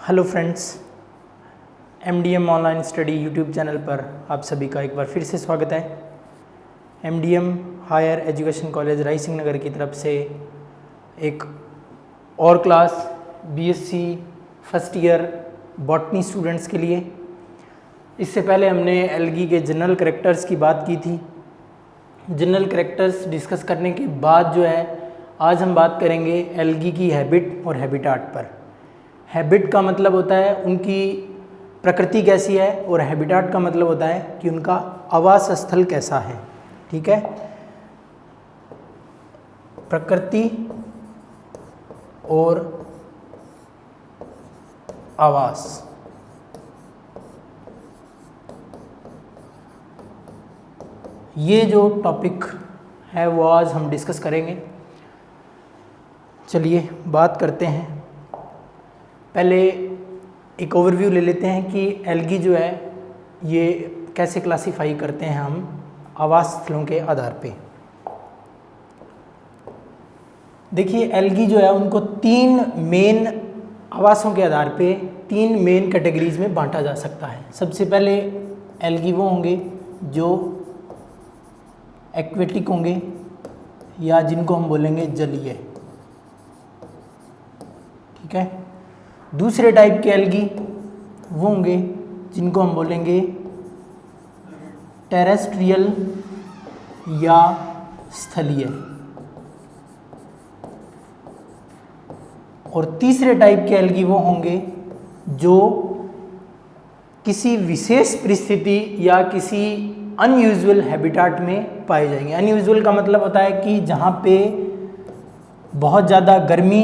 Hello friends, MDM online study YouTube channel पर आप सभी का एक बार फिर से स्वागत है। MDM higher education college Rai Singh Nagar की तरफ से एक और class BSc first year botany students के लिए। इससे पहले हमने एल्गी के जनरल कैरेक्टर्स की बात की थी। जनरल कैरेक्टर्स डिस्कस करने के बाद जो है आज हम बात करेंगे एल्गी की हैबिट और हैबिटाट पर। हैबिट का मतलब होता है उनकी प्रकृति कैसी है और हैबिटाट का मतलब होता है कि उनका आवास स्थल कैसा है। ठीक है, प्रकृति और आवास, ये जो टॉपिक है वो आज हम डिस्कस करेंगे। चलिए बात करते हैं। पहले एक ओवरव्यू ले लेते हैं कि एल्गी जो है ये कैसे क्लासिफाई करते हैं हम आवास स्थलों के आधार पे। देखिए, एल्गी जो है उनको तीन मेन आवासों के आधार पे तीन मेन कैटेगरीज में बांटा जा सकता है। सबसे पहले एल्गी वो होंगे जो एक्वेटिक होंगे या जिनको हम बोलेंगे जलीय। ठीक है, दूसरे टाइप के एल्गी वो होंगे जिनको हम बोलेंगे टेरेस्ट्रियल या स्थलीय, और तीसरे टाइप के एल्गी वो होंगे जो किसी विशेष परिस्थिति या किसी अनयूजुअल हैबिटाट में पाए जाएंगे। अनयूजुअल का मतलब होता है कि जहाँ पे बहुत ज़्यादा गर्मी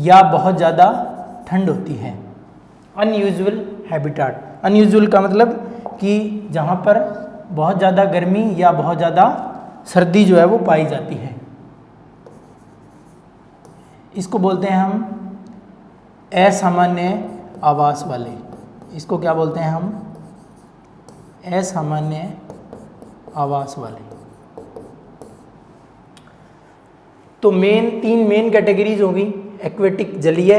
या बहुत ज़्यादा ठंड होती है। अनयूजुअल हैबिटाट, अनयूजुअल का मतलब कि जहाँ पर बहुत ज़्यादा गर्मी या बहुत ज़्यादा सर्दी जो है वो पाई जाती है, इसको बोलते हैं हम असामान्य आवास वाले। इसको क्या बोलते हैं हम? असामान्य आवास वाले। तो तीन मेन कैटेगरीज होगी, एक्वेटिक जलीय,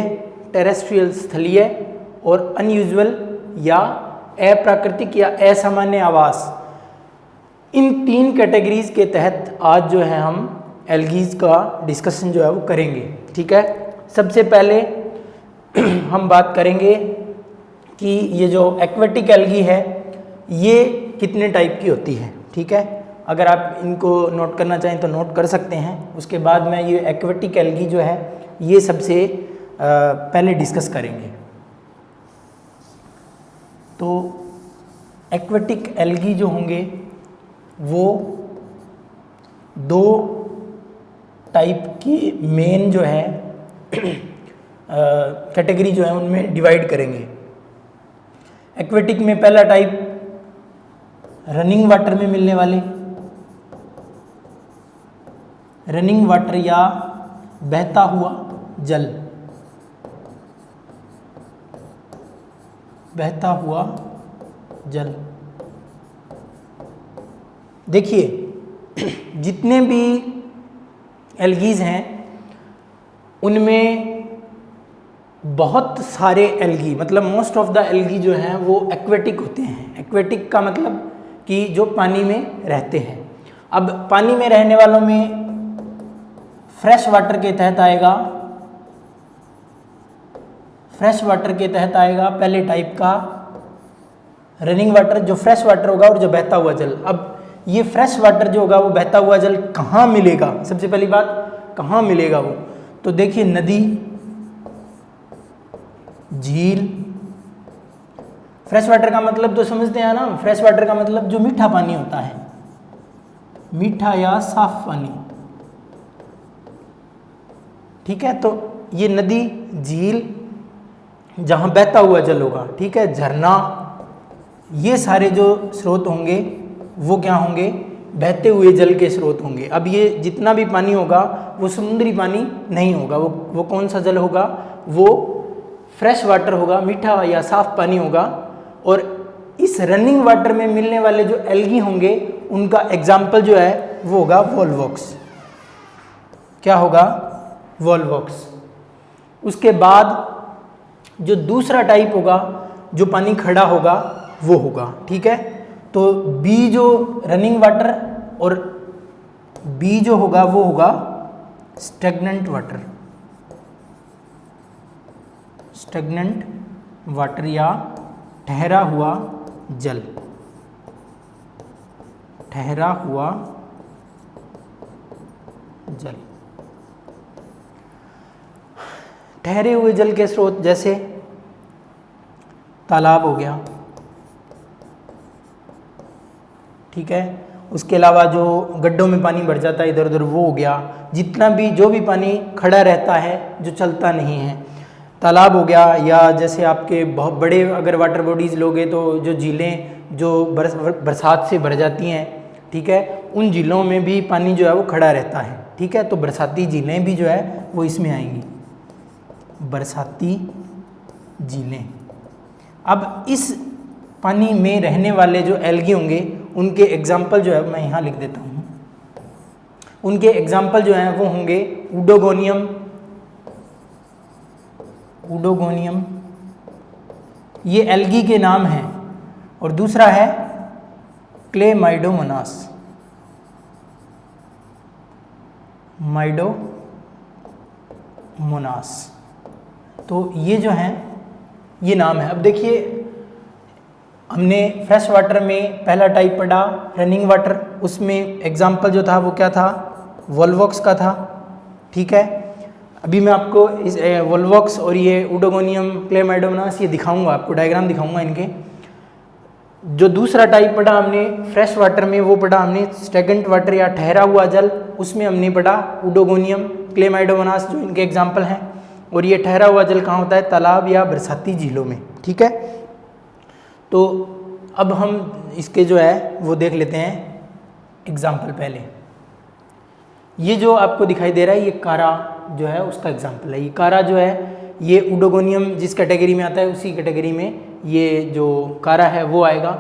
टेरेस्ट्रियल स्थलीय और अनयूजुअल या अप्राकृतिक या असामान्य आवास। इन तीन कैटेगरीज के तहत आज जो है हम एल्गीज का डिस्कशन जो है वो करेंगे। ठीक है, सबसे पहले हम बात करेंगे कि ये जो एक्वेटिक एल्गी है ये कितने टाइप की होती है। ठीक है, अगर आप इनको नोट करना चाहें तो नोट कर सकते हैं। उसके बाद में ये एक्वेटिक एल्गी जो है ये सबसे पहले डिस्कस करेंगे। तो एक्वेटिक एल्गी जो होंगे वो दो टाइप की मेन जो है कैटेगरी जो है उनमें डिवाइड करेंगे। एक्वेटिक में पहला टाइप रनिंग वाटर में मिलने वाले, रनिंग वाटर या बहता हुआ जल, बहता हुआ जल। देखिए, जितने भी एल्गीज हैं उनमें बहुत सारे एल्गी, मतलब मोस्ट ऑफ द एल्गी जो हैं वो एक्वेटिक होते हैं। एक्वेटिक का मतलब कि जो पानी में रहते हैं। अब पानी में रहने वालों में फ्रेश वाटर के तहत आएगा, फ्रेश वाटर के तहत आएगा पहले टाइप का रनिंग वाटर, जो फ्रेश वाटर होगा, और जो बहता हुआ जल। अब ये फ्रेश वाटर जो होगा वो बहता हुआ जल कहाँ मिलेगा? सबसे पहली बात, कहाँ मिलेगा वो? तो देखिए, नदी, झील। फ्रेश वाटर का मतलब तो समझते हैं ना, फ्रेश वाटर का मतलब जो मीठा पानी होता है, मीठा या साफ पानी। ठीक है, तो ये नदी, झील, जहाँ बहता हुआ जल होगा। ठीक है, झरना, ये सारे जो स्रोत होंगे वो क्या होंगे? बहते हुए जल के स्रोत होंगे। अब ये जितना भी पानी होगा वो समुद्री पानी नहीं होगा। वो कौन सा जल होगा? वो फ्रेश वाटर होगा, मीठा या साफ पानी होगा। और इस रनिंग वाटर में मिलने वाले जो एल्गी होंगे उनका एग्जाम्पल जो है वो होगा वॉल्वॉक्स। क्या होगा? वॉल्वॉक्स। उसके बाद जो दूसरा टाइप होगा जो पानी खड़ा होगा वो होगा, ठीक है। तो बी जो रनिंग वाटर और बी जो होगा वो होगा स्टेगनेंट वाटर, स्टेगनेंट वाटर या ठहरा हुआ जल, ठहरा हुआ जल। ठहरे हुए जल के स्रोत जैसे तालाब हो गया, ठीक है। उसके अलावा जो गड्ढों में पानी भर जाता है इधर उधर वो हो गया। जितना भी जो भी पानी खड़ा रहता है जो चलता नहीं है, तालाब हो गया, या जैसे आपके बहुत बड़े अगर वाटर बॉडीज़ लोगे तो जो झीलें जो बरसात से भर जाती हैं, ठीक है, उन झीलों में भी पानी जो है वो खड़ा रहता है, ठीक है। तो बरसाती झीलें भी जो है वो इसमें आएंगी, बरसाती झीलें। अब इस पानी में रहने वाले जो एल्गी होंगे उनके एग्जाम्पल जो है मैं यहाँ लिख देता हूँ। उनके एग्जाम्पल जो हैं वो होंगे उडोगोनियम, उडोगोनियम ये एल्गी के नाम हैं, और दूसरा है क्लेमाइडोमोनास, माइडोमोनास। तो ये जो हैं ये नाम है। अब देखिए हमने फ्रेश वाटर में पहला टाइप पढ़ा रनिंग वाटर, उसमें एग्जाम्पल जो था वो क्या था, वोल्वॉक्स का था, ठीक है। अभी मैं आपको इस वोल्वॉक्स और ये उडोगोनियम क्लेमाइडोमोनास ये दिखाऊंगा, आपको डायग्राम दिखाऊंगा इनके। जो दूसरा टाइप पढ़ा हमने फ्रेश वाटर में वो पढ़ा हमने स्टेगनेंट वाटर या ठहरा हुआ जल, उसमें हमने पढ़ा उडोगोनियम क्लेमाइडोमोनास जो इनके एग्जाम्पल हैं। और ये ठहरा हुआ जल कहाँ होता है, तालाब या बरसाती झीलों में, ठीक है। तो अब हम इसके जो है वो देख लेते हैं एग्जाम्पल। पहले ये जो आपको दिखाई दे रहा है ये कारा जो है उसका एग्जाम्पल है। ये कारा जो है ये उडोगोनियम जिस कैटेगरी में आता है उसी कैटेगरी में ये जो कारा है वो आएगा।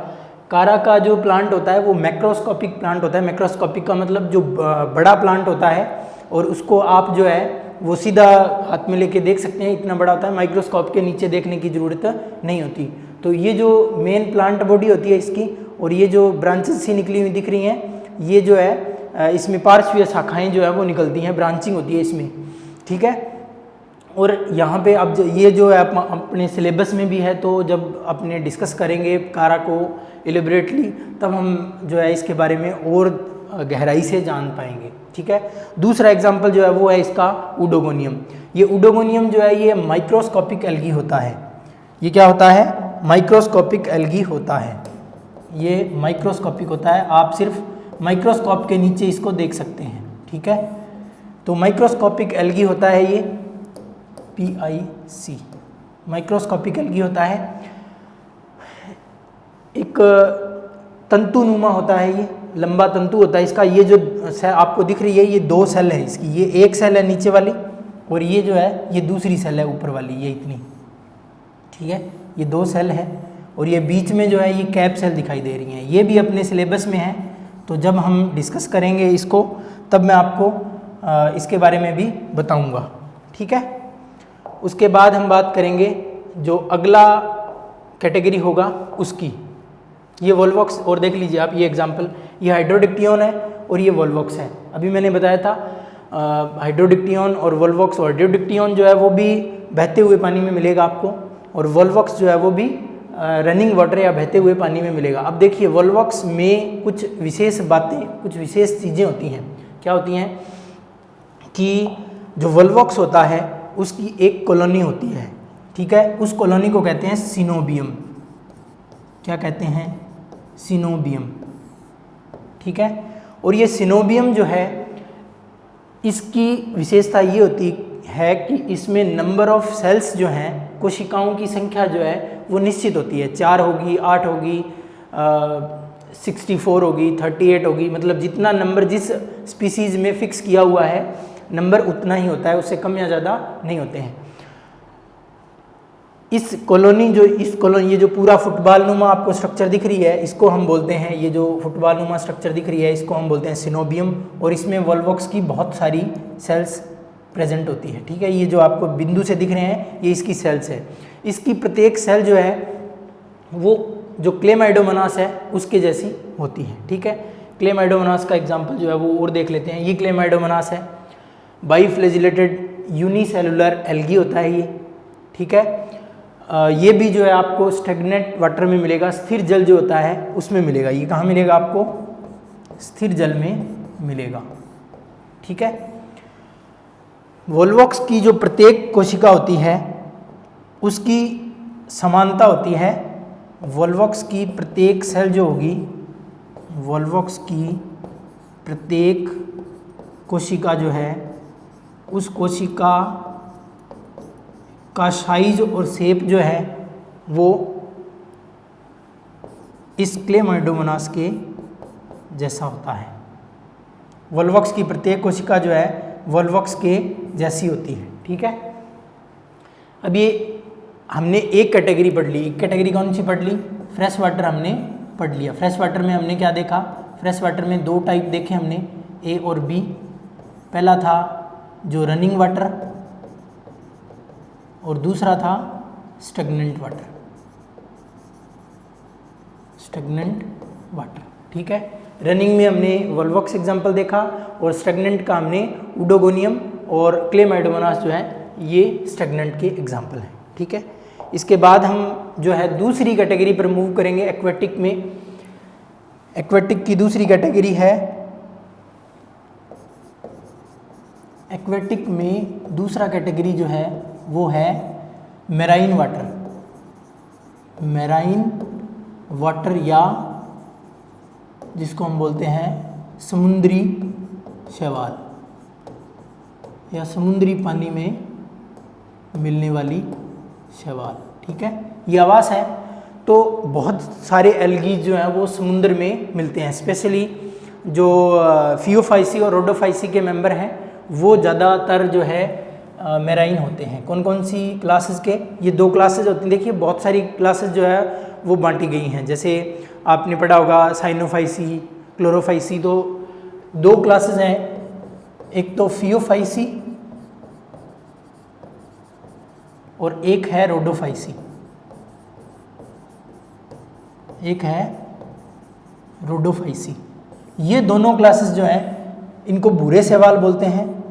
कारा का जो प्लांट होता है वो मैक्रोस्कोपिक प्लांट होता है। मैक्रोस्कोपिक का मतलब जो बड़ा प्लांट होता है, और उसको आप जो है वो सीधा हाथ में लेके देख सकते हैं, इतना बड़ा होता है, माइक्रोस्कोप के नीचे देखने की ज़रूरत नहीं होती। तो ये जो मेन प्लांट बॉडी होती है इसकी, और ये जो ब्रांचेस सी निकली हुई दिख रही हैं, ये जो है इसमें पार्श्वीय शाखाएं जो है वो निकलती हैं, ब्रांचिंग होती है इसमें, ठीक है। और यहाँ पे अब ये जो है अपने सिलेबस में भी है, तो जब अपने डिस्कस करेंगे कारा को एलिबरेटली तब हम जो है इसके बारे में और गहराई से जान पाएंगे, ठीक है। दूसरा एग्जाम्पल जो है वो है इसका उडोगोनियम। ये उडोगोनियम जो है ये माइक्रोस्कोपिक एल्गी होता है। ये क्या होता है, माइक्रोस्कोपिक एल्गी होता है। ये माइक्रोस्कोपिक होता है, आप सिर्फ माइक्रोस्कोप के नीचे इसको देख सकते हैं, ठीक है। तो माइक्रोस्कोपिक एल्गी होता है ये PIC, माइक्रोस्कोपिक एल्गी होता है। एक तंतुनुमा होता है, ये लंबा तंतु होता है इसका। ये जो आपको दिख रही है ये 2 सेल है इसकी, ये एक सेल है नीचे वाली और ये जो है ये दूसरी सेल है ऊपर वाली, ये इतनी, ठीक है। ये 2 सेल है और ये बीच में जो है ये कैप सेल दिखाई दे रही हैं। ये भी अपने सिलेबस में है, तो जब हम डिस्कस करेंगे इसको तब मैं आपको इसके बारे में भी बताऊंगा, ठीक है। उसके बाद हम बात करेंगे जो अगला कैटेगरी होगा उसकी। ये वोल्वॉक्स, और देख लीजिए आप ये एग्जांपल, ये हाइड्रोडिक्टियन है और ये वोल्वॉक्स है। अभी मैंने बताया था हाइड्रोडिक्टियन और वोल्वॉक्स, और हाइड्रोडिक्टियन जो है वो भी बहते हुए पानी में मिलेगा आपको, और वोल्वॉक्स जो है वो भी रनिंग वाटर या बहते हुए पानी में मिलेगा। अब देखिए वोल्वॉक्स में कुछ विशेष बातें, कुछ विशेष चीज़ें होती हैं। क्या होती हैं कि जो वोल्वॉक्स होता है उसकी एक कॉलोनी होती है, ठीक है। उस कॉलोनी को कहते हैं सिनोबियम। क्या कहते हैं, सिनोबियम, ठीक है। और ये सिनोबियम जो है इसकी विशेषता ये होती है कि इसमें नंबर ऑफ सेल्स जो हैं, कोशिकाओं की संख्या जो है वो निश्चित होती है। 4 होगी, 8 होगी, 64 होगी, 38 होगी, मतलब जितना नंबर जिस स्पीसीज़ में फिक्स किया हुआ है नंबर उतना ही होता है, उससे कम या ज़्यादा नहीं होते हैं। इस कॉलोनी ये जो पूरा फुटबॉल नुमा आपको स्ट्रक्चर दिख रही है, इसको हम बोलते हैं, ये जो फुटबॉल नुमा स्ट्रक्चर दिख रही है इसको हम बोलते हैं सिनोबियम। और इसमें वोल्वॉक्स की बहुत सारी सेल्स प्रेजेंट होती है। ठीक है, ये जो आपको बिंदु से दिख रहे हैं ये इसकी सेल्स है। इसकी प्रत्येक सेल जो है वो जो क्लेमाइडोमोनास है उसके जैसी होती है। ठीक है, क्लेमाइडोमोनास का एग्जांपल जो है वो और देख लेते हैं। ये क्लेमाइडोमोनास है, बाईफ्लैजिलेटेड यूनिसेलुलर एल्गी होता है ये। ठीक है, ये भी जो है आपको स्टैग्नेंट वाटर में मिलेगा, स्थिर जल जो होता है उसमें मिलेगा। ये कहाँ मिलेगा आपको? स्थिर जल में मिलेगा। ठीक है, वोल्वॉक्स की जो प्रत्येक कोशिका होती है उसकी समानता होती है। वोल्वॉक्स की प्रत्येक सेल जो होगी, वोल्वॉक्स की प्रत्येक कोशिका जो है उस कोशिका का साइज और शेप जो है वो इस क्लेमाइडोमोनास के जैसा होता है। वोल्वॉक्स की प्रत्येक कोशिका जो है वोल्वॉक्स के जैसी होती है। ठीक है, अब ये हमने एक कैटेगरी पढ़ ली। एक कैटेगरी कौन सी पढ़ ली? फ्रेश वाटर हमने पढ़ लिया। फ्रेश वाटर में हमने क्या देखा? फ्रेश वाटर में दो टाइप देखे हमने, ए और बी। पहला था जो रनिंग वाटर और दूसरा था स्टैग्नेंट वाटर। स्टैग्नेंट वाटर, ठीक है। रनिंग में हमने वोल्वॉक्स एग्जाम्पल देखा और स्टैग्नेंट का हमने उडोगोनियम और क्लेमाइडोमोनास जो है ये स्टैग्नेंट के एग्जाम्पल हैं। ठीक है, इसके बाद हम जो है दूसरी कैटेगरी पर मूव करेंगे एक्वेटिक में। एक्वेटिक की दूसरी कैटेगरी है, एक्वेटिक में दूसरा कैटेगरी जो है वो है मैराइन वाटर। मैराइन वाटर या जिसको हम बोलते हैं समुद्री शैवाल या समुद्री पानी में मिलने वाली शैवाल। ठीक है, ये आवास है। तो बहुत सारे एल्गी जो हैं वो समुद्र में मिलते हैं। स्पेशली जो फियोफाइसी और रोडोफाइसी के मेंबर हैं वो ज़्यादातर जो है मैराइन होते हैं। कौन कौन सी क्लासेस के? ये दो क्लासेस होती हैं। देखिए बहुत सारी क्लासेस जो है वो बांटी गई हैं। जैसे आपने पढ़ा होगा साइनोफाइसी, क्लोरोफाइसी। तो दो क्लासेस हैं, एक तो फियोफाइसी और एक है रोडोफाइसी। एक है रोडोफाइसी। ये दोनों क्लासेस जो हैं इनको भूरे शैवाल बोलते हैं,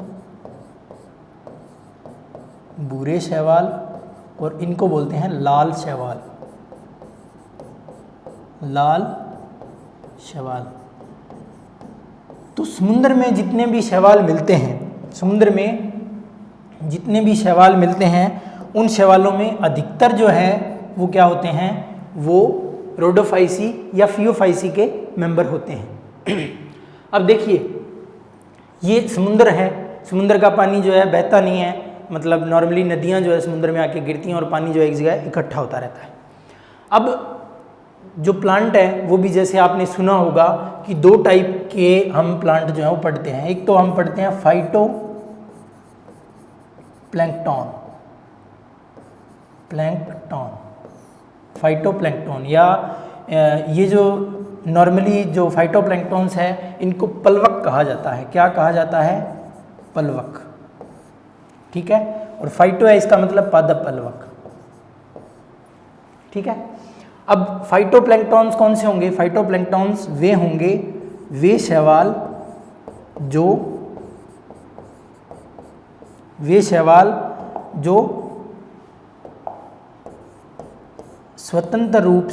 भूरे शैवाल, और इनको बोलते हैं लाल शैवाल। लाल शैवाल। तो समुद्र में जितने भी शैवाल मिलते हैं, समुद्र में जितने भी शैवाल मिलते हैं उन शैवालों में अधिकतर जो है वो क्या होते हैं? वो रोडोफाइसी या फियोफाइसी के मेंबर होते हैं। अब देखिए ये समुद्र है, समुद्र का पानी जो है बहता नहीं है, मतलब नॉर्मली नदियाँ जो है समुद्र में आके गिरती हैं और पानी जो है एक जगह इकट्ठा होता रहता है। अब जो प्लांट है वो भी जैसे आपने सुना होगा कि दो टाइप के हम प्लांट जो है वो पढ़ते हैं। एक तो हम पढ़ते हैं फाइटो प्लैंकटन, प्लैंकटन, फाइटोप्लैंकटन, या ये जो नॉर्मली जो फाइटोप्लैंकटन्स है इनको पलवक कहा जाता है। क्या कहा जाता है? पलवक। ठीक है, और फाइटो है इसका मतलब पादप पलवक। ठीक है, अब फाइटोप्लैंकटन्स कौन से होंगे? फाइटोप्लैंकटन्स वे होंगे, वे शैवाल जो स्वतंत्र रूप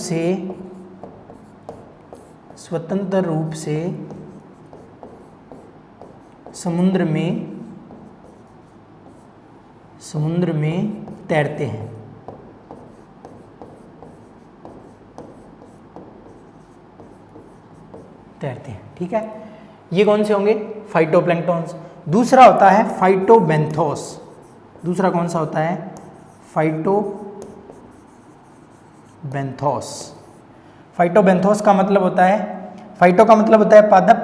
से समुद्र में तैरते हैं। ठीक है, ये कौन से होंगे? फाइटोप्लैंकटन्स। दूसरा होता है फाइटोबेंथोस। दूसरा कौन सा होता है? फाइटोबेंथोस। फाइटोबेंथोस का मतलब होता है, फाइटो का मतलब होता है पादप,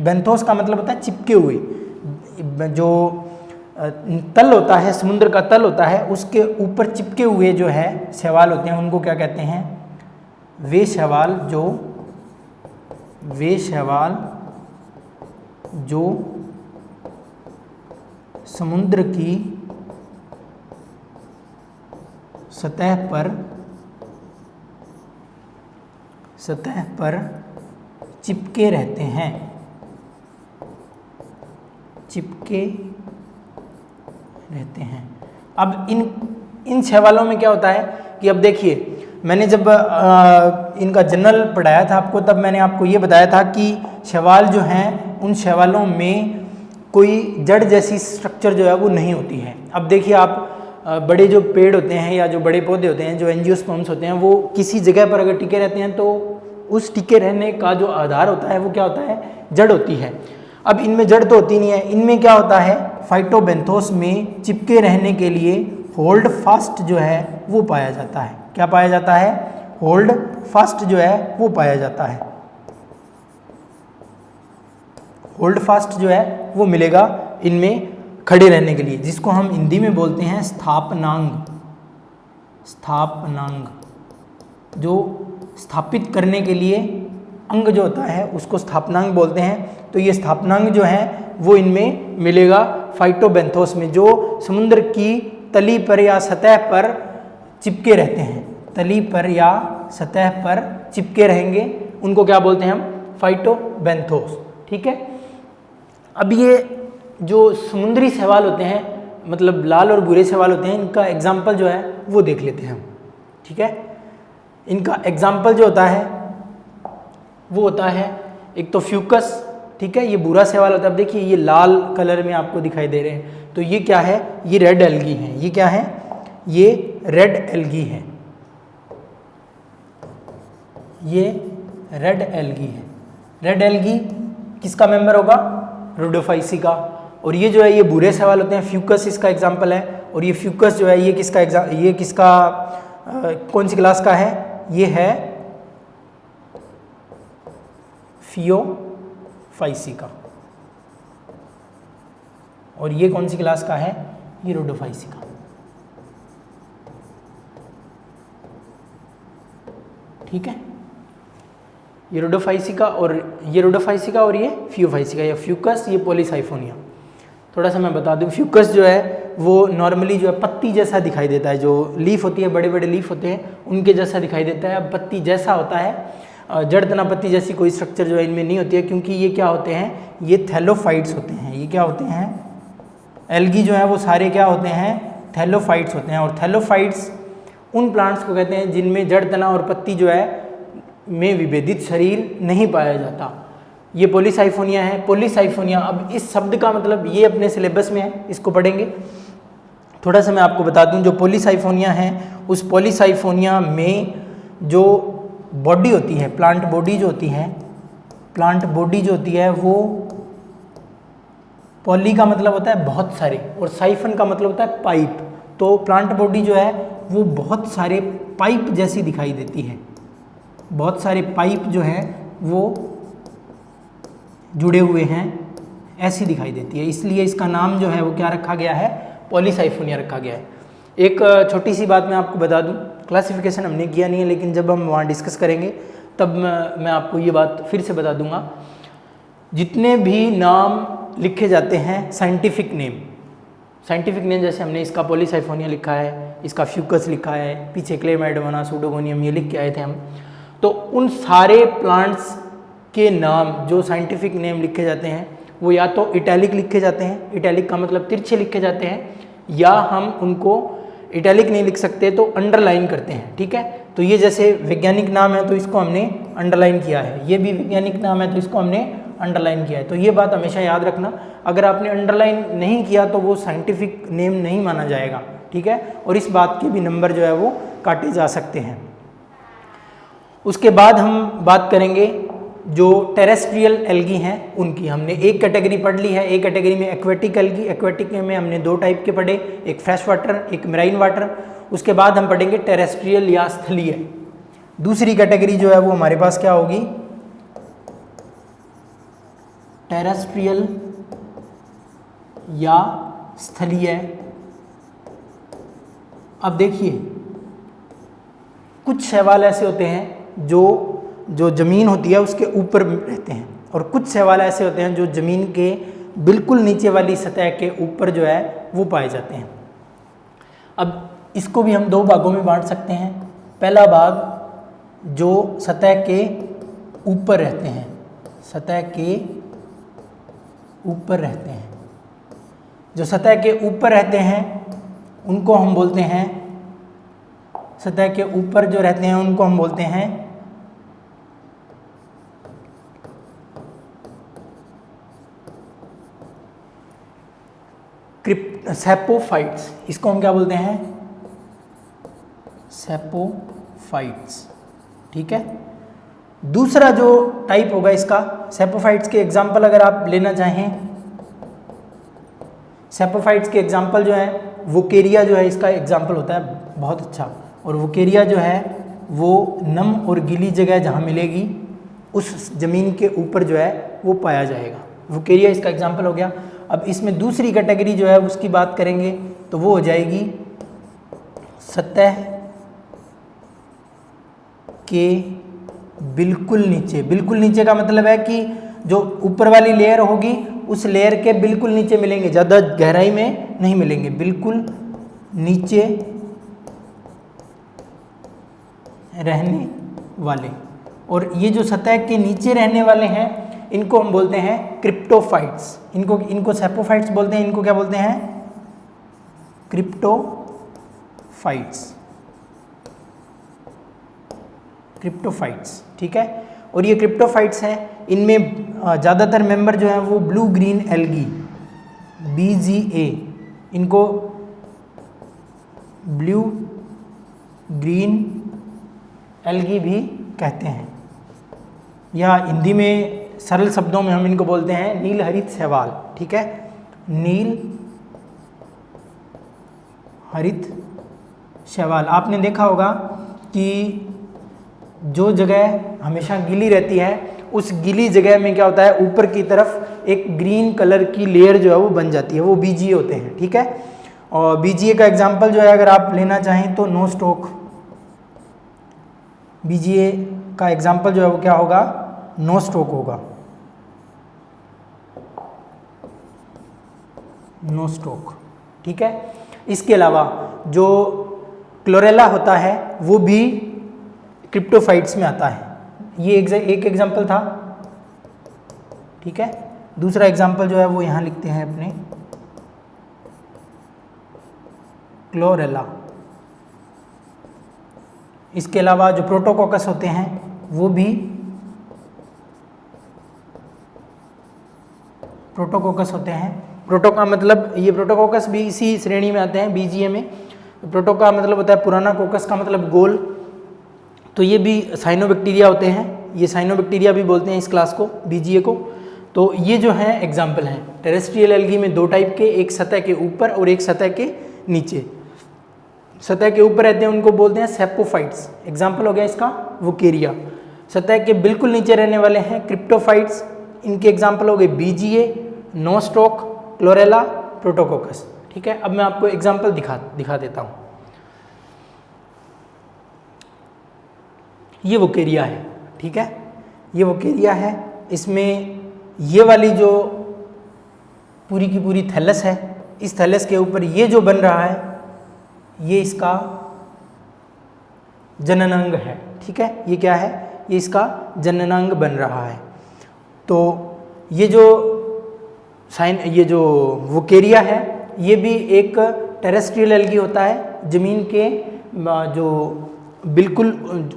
बेंथोस का मतलब होता है चिपके हुए। जो तल होता है, समुद्र का तल होता है, उसके ऊपर चिपके हुए जो है शैवाल होते हैं उनको क्या कहते हैं? वे शैवाल जो समुद्र की सतह पर चिपके रहते हैं, चिपके रहते हैं। अब इन शैवालों में क्या होता है कि अब देखिए, मैंने जब इनका जनरल पढ़ाया था आपको, तब मैंने आपको ये बताया था कि शैवाल जो हैं उन शैवालों में कोई जड़ जैसी स्ट्रक्चर जो है वो नहीं होती है। अब देखिए आप बड़े जो पेड़ होते हैं या जो बड़े पौधे होते हैं, जो एंजियोस्पर्म्स होते हैं, वो किसी जगह पर अगर टिके रहते हैं तो उस टिके रहने का जो आधार होता है वो क्या होता है, जड़ होती है। अब इनमें जड़ तो होती नहीं है, इनमें क्या होता है, फाइटोबैंथोस में चिपके रहने के लिए होल्ड फास्ट जो है वो पाया जाता है। क्या पाया जाता है, होल्ड फास्ट जो है वो पाया जाता है। होल्ड फास्ट जो है वो मिलेगा इनमें खड़े रहने के लिए, जिसको हम हिंदी में बोलते हैं स्थापनांग। स्थापनांग जो स्थापित करने के लिए अंग जो होता है उसको स्थापनांग बोलते हैं। तो ये स्थापनांग जो है वो इनमें मिलेगा फाइटोबैंथोस में, जो समुद्र की तली पर या सतह पर चिपके रहते हैं। तली पर या सतह पर चिपके रहेंगे, उनको क्या बोलते हैं हम, फाइटोबैंथोस। ठीक है। अब ये जो समुद्री शैवाल होते हैं, मतलब लाल और भूरे शैवाल होते हैं, इनका एग्जाम्पल जो है वो देख लेते हैं हम। ठीक है। इनका एग्जाम्पल जो होता है वो होता है एक तो फ्यूकस। ठीक है, ये भूरा शैवाल होता है। अब देखिए ये लाल कलर में आपको दिखाई दे रहे हैं, तो ये क्या है, ये रेड एल्गी है। ये क्या है, ये रेड एल्गी है। ये रेड एल्गी है। रेड एल्गी किसका मेंबर होगा, रोडोफाइसी का। और ये जो है ये भूरे शैवाल होते हैं, फ्यूकस इसका एग्जाम्पल है। और ये फ्यूकस जो है ये किसका कौन सी क्लास का है, ये है फियोफाइसी का। और ये कौन सी क्लास का है, ये रोडोफाइसी का। ठीक है, ये रोडोफाइसी का और ये रोडोफाइसी का और ये फियोफाइसी का। ये फ्यूकस, ये पॉलीसाइफोनिया। थोड़ा सा मैं बता दूं, फ्यूकस जो है वो नॉर्मली जो है पत्ती जैसा दिखाई देता है। जो लीफ होती है, बड़े बड़े लीफ होते हैं, उनके जैसा दिखाई देता है। अब पत्ती जैसा होता है, जड़ तना पत्ती जैसी कोई स्ट्रक्चर जो है इनमें नहीं होती है, क्योंकि ये क्या होते हैं, ये थैलोफाइट्स होते हैं। ये क्या होते हैं, एल्गी जो है वो सारे क्या होते हैं, थैलोफाइट्स होते हैं। और थैलोफाइट्स उन प्लांट्स को कहते हैं जिनमें जड़ तना और पत्ती जो है में विभेदित शरीर नहीं पाया जाता। ये पॉलीसाइफोनिया है। पॉलीसाइफोनिया, अब इस शब्द का मतलब ये अपने सिलेबस में है, इसको पढ़ेंगे। थोड़ा सा मैं आपको बता दूं, जो पॉलीसाइफोनिया है उस पॉलीसाइफोनिया में जो बॉडी होती है, प्लांट बॉडी जो होती है, प्लांट बॉडी जो होती है वो, पॉली का मतलब होता है बहुत सारे और साइफन का मतलब होता है पाइप। तो प्लांट बॉडी जो है वो बहुत सारे पाइप जैसी दिखाई देती है। बहुत सारे पाइप जो है वो जुड़े हुए हैं, ऐसी दिखाई देती है। इसलिए इसका नाम जो है वो क्या रखा गया है, पॉलीसाइफोनिया रखा गया है। एक छोटी सी बात मैं आपको बता दूं, क्लासिफिकेशन हमने किया नहीं है, लेकिन जब हम वहाँ डिस्कस करेंगे तब मैं आपको ये बात फिर से बता दूंगा। जितने भी नाम लिखे जाते हैं साइंटिफिक नेम, जैसे हमने इसका पॉलीसाइफोनिया लिखा है, इसका फ्यूकस लिखा है, पीछे क्लेमाइडोमोना, सूडोगोनियम ये लिख के आए थे हम। तो उन सारे प्लांट्स के नाम जो साइंटिफिक नेम लिखे जाते हैं वो या तो इटैलिक लिखे जाते हैं, इटैलिक का मतलब तिरछे लिखे जाते हैं, या हम उनको इटैलिक नहीं लिख सकते तो अंडरलाइन करते हैं। ठीक है, तो ये जैसे वैज्ञानिक नाम है तो इसको हमने अंडरलाइन किया है, ये भी वैज्ञानिक नाम है तो इसको हमने अंडरलाइन किया है। तो ये बात हमेशा याद रखना, अगर आपने अंडरलाइन नहीं किया तो वो साइंटिफिक नेम नहीं माना जाएगा। ठीक है, और इस बात के भी नंबर जो है वो काटे जा सकते हैं। उसके बाद हम बात करेंगे जो टेरेस्ट्रियल एल्गी हैं उनकी। हमने एक कैटेगरी पढ़ ली है, एक कैटेगरी में एक्वेटिक एल्गी। एक्वेटिक में हमने दो टाइप के पढ़े, एक फ्रेश वाटर, एक मेराइन वाटर। उसके बाद हम पढ़ेंगे टेरेस्ट्रियल या स्थलीय। दूसरी कैटेगरी जो है वो हमारे पास क्या होगी, टेरेस्ट्रियल या स्थलीय। अब देखिए कुछ शैवाल ऐसे होते हैं जो ज़मीन होती है उसके ऊपर रहते हैं, और कुछ शैवाल ऐसे होते हैं जो ज़मीन के बिल्कुल नीचे वाली सतह के ऊपर जो है वो पाए जाते हैं। अब इसको भी हम दो भागों में बांट सकते हैं। पहला भाग जो सतह के ऊपर रहते हैं, सतह के ऊपर रहते हैं, जो सतह के ऊपर रहते हैं उनको हम बोलते हैं, सतह के ऊपर जो रहते हैं उनको हम बोलते हैं सेपोफाइट्स। इसको हम क्या बोलते हैं? सेपोफाइट्स। ठीक है। दूसरा जो टाइप होगा इसका, सेपोफाइट्स के एग्जाम्पल अगर आप लेना चाहें, सेपोफाइट्स के एग्जाम्पल जो है, वोकेरिया जो है इसका एग्जाम्पल होता है बहुत अच्छा। और वोकेरिया जो है वो नम और गीली जगह जहाँ मिलेगी उस जमीन के ऊपर जो है वो पाया जाएगा। वोकेरिया इसका एग्जाम्पल हो गया। अब इसमें दूसरी कैटेगरी जो है उसकी बात करेंगे तो वो हो जाएगी सतह के बिल्कुल नीचे। बिल्कुल नीचे का मतलब है कि जो ऊपर वाली लेयर होगी उस लेयर के बिल्कुल नीचे मिलेंगे, ज़्यादा गहराई में नहीं मिलेंगे, बिल्कुल नीचे रहने वाले। और ये जो सतह के नीचे रहने वाले हैं इनको हम बोलते हैं क्रिप्टोफाइट्स। इनको सेपोफाइट्स बोलते हैं, इनको क्या बोलते हैं? क्रिप्टोफाइट्स। क्रिप्टोफाइट्स। ठीक है। और ये क्रिप्टोफाइट्स हैं, इनमें ज़्यादातर मेंबर जो हैं वो ब्लू ग्रीन एल्गी, BGA, इनको ब्लू ग्रीन एल्गी भी कहते हैं, या हिंदी में सरल शब्दों में हम इनको बोलते हैं नील हरित शैवाल। ठीक है। नील हरित शैवाल। आपने देखा होगा कि जो जगह हमेशा गीली रहती है उस गीली जगह में क्या होता है, ऊपर की तरफ एक ग्रीन कलर की लेयर जो है वो बन जाती है, वो BGA होते हैं। ठीक है। और BGA का एग्जाम्पल जो है अगर आप लेना चाहें तो नो स्टॉक। BGA का एग्जाम्पल जो है वो क्या होगा? नो स्टॉक होगा, नो स्टॉक। ठीक है। इसके अलावा जो क्लोरेला होता है वो भी क्रिप्टोफाइट्स में आता है। ये एक एग्जाम्पल था। ठीक है। दूसरा एग्जाम्पल जो है वो यहाँ लिखते हैं अपने, क्लोरेला। इसके अलावा जो प्रोटोकोकस होते हैं वो भी प्रोटोकोकस होते हैं। प्रोटोका मतलब ये प्रोटोकोकस भी इसी श्रेणी में आते हैं BGA में। प्रोटोका मतलब होता है पुराना, कोकस का मतलब गोल। तो ये भी साइनोबैक्टीरिया होते हैं, ये साइनोबैक्टीरिया भी बोलते हैं इस क्लास को, BGA को। तो ये जो है एग्जाम्पल हैं टेरेस्ट्रियल एल्गी में दो टाइप के, एक सतह के ऊपर और एक सतह के नीचे। सतह के ऊपर रहते हैं उनको बोलते हैं सेपोफाइट्स। एग्जाम्पल हो गया इसका वोकेरिया। सतह के बिल्कुल नीचे रहने वाले हैं क्रिप्टोफाइट्स, इनके एग्जाम्पल हो गए BGA, नोस्टॉक, क्लोरेला, प्रोटोकोकस। ठीक है। अब मैं आपको एग्जाम्पल दिखा देता हूँ। ये वोकेरिया है। ठीक है। ये वोकेरिया है। इसमें ये वाली जो पूरी की पूरी थैलस है, इस थैलस के ऊपर ये जो बन रहा है ये इसका जननांग है। ठीक है। ये क्या है? ये इसका जननांग बन रहा है। तो ये जो वोकेरिया है ये भी एक टेरेस्ट्रियल एल्गी होता है। ज़मीन के जो बिल्कुल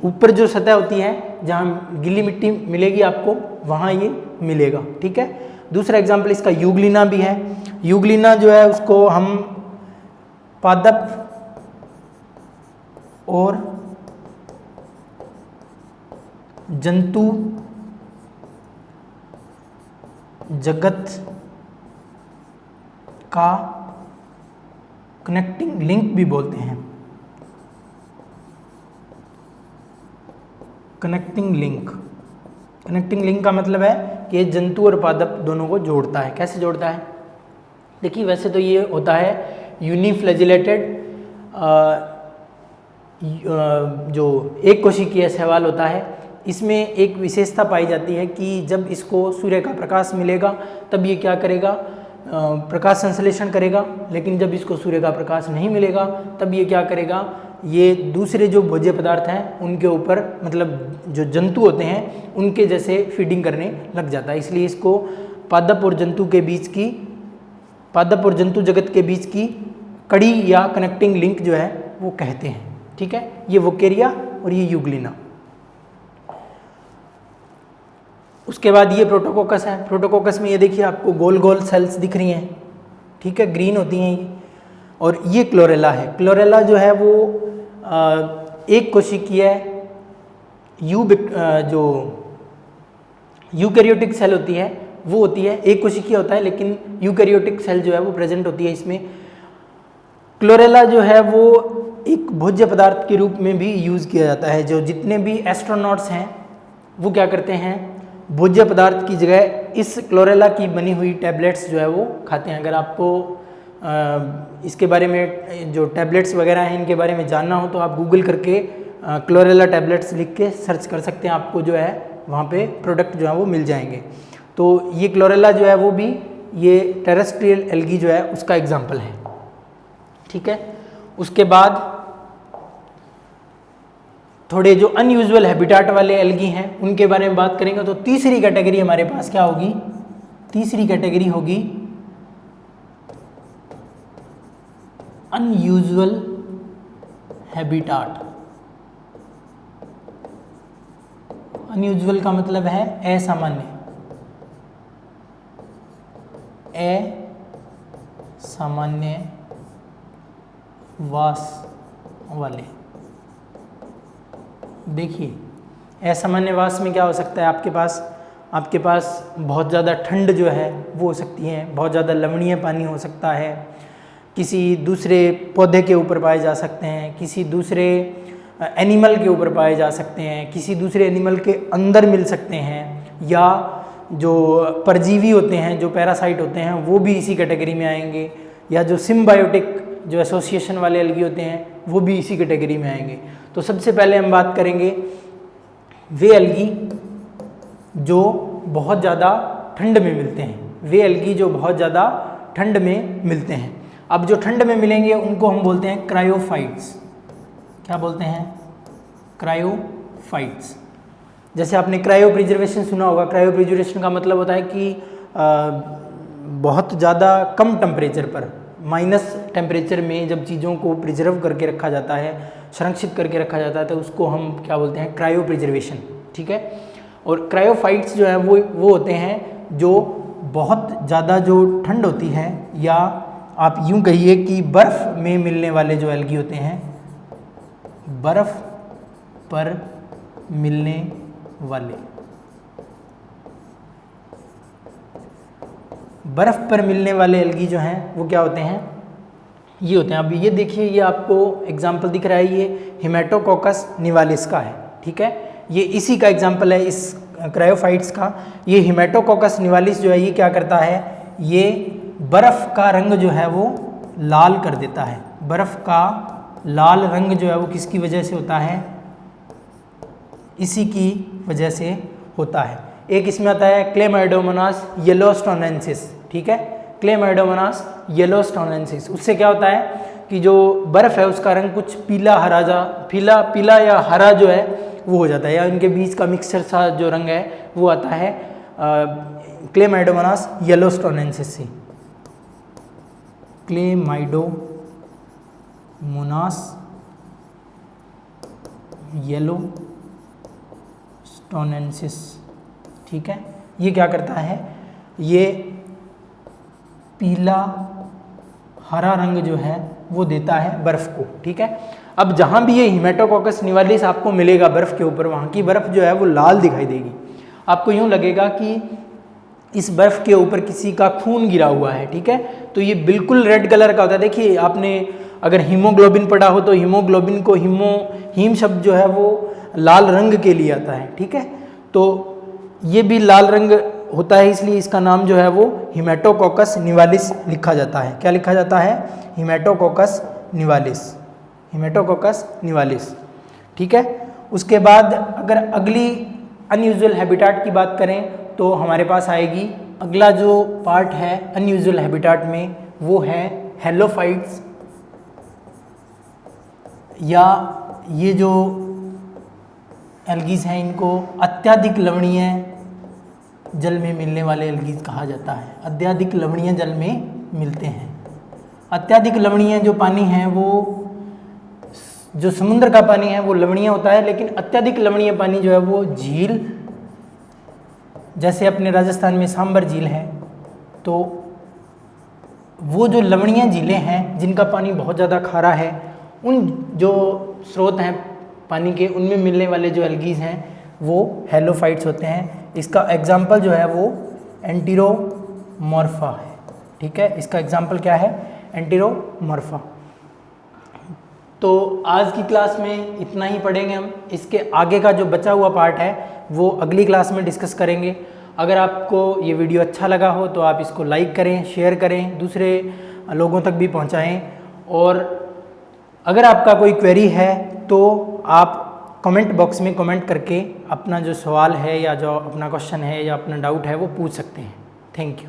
ऊपर जो सतह होती है जहाँ गीली मिट्टी मिलेगी आपको, वहाँ ये मिलेगा। ठीक है। दूसरा एग्जाम्पल इसका यूग्लिना भी है। यूग्लिना जो है उसको हम पादप और जंतु जगत का कनेक्टिंग लिंक भी बोलते हैं। Connecting link. कनेक्टिंग लिंक का मतलब है कि ये जंतु और पादप दोनों को जोड़ता है। कैसे जोड़ता है? देखिए वैसे तो ये होता है यूनिफ्लैजिलेटेड, जो एक कोशिकीय शैवाल होता है, इसमें एक विशेषता पाई जाती है कि जब इसको सूर्य का प्रकाश मिलेगा तब ये क्या करेगा, प्रकाश संश्लेषण करेगा, लेकिन जब इसको सूर्य का प्रकाश नहीं मिलेगा तब ये क्या करेगा, ये दूसरे जो भोज्य पदार्थ हैं उनके ऊपर, मतलब जो जंतु होते हैं उनके जैसे फीडिंग करने लग जाता है। इसलिए इसको पादप और जंतु के बीच की, पादप और जंतु जगत के बीच की कड़ी या कनेक्टिंग लिंक जो है वो कहते हैं। ठीक है, ये वोकेरिया और ये यूग्लिना। उसके बाद ये प्रोटोकोकस है। प्रोटोकोकस में ये देखिए आपको गोल गोल सेल्स दिख रही हैं, ठीक है, ग्रीन होती हैं ये। और ये क्लोरेला है। क्लोरेला जो है वो एक कोशिकीय जो यूकैरियोटिक सेल होती है वो होती है, एक कोशिकीय होता है, लेकिन यूकैरियोटिक सेल जो है वो प्रेजेंट होती है इसमें। क्लोरेला जो है वो एक भोज्य पदार्थ के रूप में भी यूज़ किया जाता है। जो जितने भी एस्ट्रोनॉट्स हैं वो क्या करते हैं, भोज्य पदार्थ की जगह इस क्लोरेला की बनी हुई टैबलेट्स जो है वो खाते हैं। अगर आपको इसके बारे में जो टैबलेट्स वगैरह हैं इनके बारे में जानना हो तो आप गूगल करके क्लोरेला टैबलेट्स लिख के सर्च कर सकते हैं, आपको जो है वहाँ पे प्रोडक्ट जो है वो मिल जाएंगे। तो ये क्लोरेला जो है वो भी ये टेरेस्ट्रियल एल्गी जो है उसका एग्जाम्पल है। ठीक है, उसके बाद थोड़े जो अनयूजुअल हैबिटाट वाले एल्गी हैं उनके बारे में बात करेंगे। तो तीसरी कैटेगरी हमारे पास क्या होगी, तीसरी कैटेगरी होगी अनयूजुअल हैबिटाट। अनयूजुअल का मतलब है असामान्य, असामान्य वास वाले। देखिए असामान्य वास में क्या हो सकता है, आपके पास बहुत ज़्यादा ठंड जो है वो हो सकती है, बहुत ज़्यादा लवणीय पानी हो सकता है, किसी दूसरे पौधे के ऊपर पाए जा सकते हैं, किसी दूसरे एनिमल के ऊपर पाए जा सकते हैं, किसी दूसरे एनिमल के अंदर मिल सकते हैं, या जो परजीवी होते हैं, जो पैरासाइट होते हैं वो भी इसी कैटेगरी में आएंगे, या जो सिम्बायोटिक जो एसोसिएशन वाले एल्गी होते हैं वो भी इसी कैटेगरी में आएंगे। तो सबसे पहले हम बात करेंगे वे एल्गी जो बहुत ज़्यादा ठंड में मिलते हैं, वे एल्गी जो बहुत ज़्यादा ठंड में मिलते हैं। अब जो ठंड में मिलेंगे उनको हम बोलते हैं क्रायोफाइट्स। क्या बोलते हैं, क्रायोफाइट्स। जैसे आपने क्रायो प्रिजर्वेशन सुना होगा। क्रायो प्रिजर्वेशन का मतलब होता है कि बहुत ज़्यादा कम टेम्परेचर पर, माइनस टेम्परेचर में जब चीज़ों को प्रिजर्व करके रखा जाता है, संरक्षित करके रखा जाता है, तो उसको हम क्या बोलते हैं, क्रायो प्रिजर्वेशन। ठीक है, और क्रायोफाइट्स जो है वो होते हैं जो बहुत ज़्यादा जो ठंड होती है, या आप यूँ कहिए कि बर्फ़ में मिलने वाले जो एल्गी होते हैं, बर्फ़ पर मिलने वाले, बर्फ़ पर मिलने वाले एल्गी जो हैं वो क्या होते हैं, ये होते हैं। अब ये देखिए, ये आपको एग्जाम्पल दिख रहा है, ये हिमेटोकोकस निवालिस का है। ठीक है, ये इसी का एग्जाम्पल है, इस क्रायोफाइट्स का। ये हिमेटोकोकस निवालिस जो है ये क्या करता है, ये बर्फ़ का रंग जो है वो लाल कर देता है। बर्फ़ का लाल रंग जो है वो किसकी वजह से होता है, इसी की वजह से होता है। एक इसमें आता है क्लेमाइडोमोनास येलोस्टोनेंसिस। ठीक है, क्लेमाइडोमोनास येलोस्टोनेंसिस, उससे क्या होता है कि जो बर्फ़ है उसका रंग कुछ पीला या हरा जो है वो हो जाता है, या इनके बीच का मिक्सचर सा जो रंग है वो आता है क्लेमाइडोमोनास येलोस्टोनेंसिस से। क्लेमाइडोमोनास येलोस्टोनेंसिस। ठीक है, ये क्या करता है, ये पीला हरा रंग जो है वो देता है बर्फ़ को। ठीक है, अब जहाँ भी ये हिमेटोकोकस निवालिस आपको मिलेगा बर्फ़ के ऊपर, वहाँ की बर्फ़ जो है वो लाल दिखाई देगी। आपको यूँ लगेगा कि इस बर्फ़ के ऊपर किसी का खून गिरा हुआ है। ठीक है, तो ये बिल्कुल रेड कलर का होता है। देखिए आपने अगर हीमोग्लोबिन पढ़ा हो तो हीमोग्लोबिन को हीम शब्द जो है वो लाल रंग के लिए आता है। ठीक है, तो ये भी लाल रंग होता है, इसलिए इसका नाम जो है वो हिमेटोकोकस निवालिस लिखा जाता है। क्या लिखा जाता है, हिमेटोकोकस निवालिस, हिमेटोकोकस निवालिस। ठीक है, उसके बाद अगर अगली अनयूजुअल हैबिटाट की बात करें तो हमारे पास आएगी, अगला जो पार्ट है अनयूजुअल हैबिटाट में वो है हेलोफाइट्स, या ये जो एल्गीज हैं इनको अत्यधिक लवणीय जल में मिलने वाले एल्गीज कहा जाता है। अत्यधिक लवणीय जल में मिलते हैं। अत्यधिक लवणीय जो पानी है वो, जो समुद्र का पानी है वो लवणीय होता है, लेकिन अत्यधिक लवणीय पानी जो है वो झील, जैसे अपने राजस्थान में सांबर झील है, तो वो जो लवणीय झीलें हैं जिनका पानी बहुत ज़्यादा खारा है, उन जो स्रोत हैं पानी के उनमें मिलने वाले जो एल्गीज हैं वो हेलोफाइट्स होते हैं। इसका एग्जाम्पल जो है वो एंटीरोमॉर्फा है। ठीक है, इसका एग्जाम्पल क्या है? एंटीरोमॉर्फा। तो आज की क्लास में इतना ही पढ़ेंगे हम। इसके आगे का जो बचा हुआ पार्ट है वो अगली क्लास में डिस्कस करेंगे। अगर आपको ये वीडियो अच्छा लगा हो तो आप इसको लाइक करें, शेयर करें, दूसरे लोगों तक भी पहुंचाएं। और अगर आपका कोई क्वेरी है तो आप कमेंट बॉक्स में कमेंट करके अपना जो सवाल है या जो अपना क्वेश्चन है या अपना डाउट है वो पूछ सकते हैं। Thank you.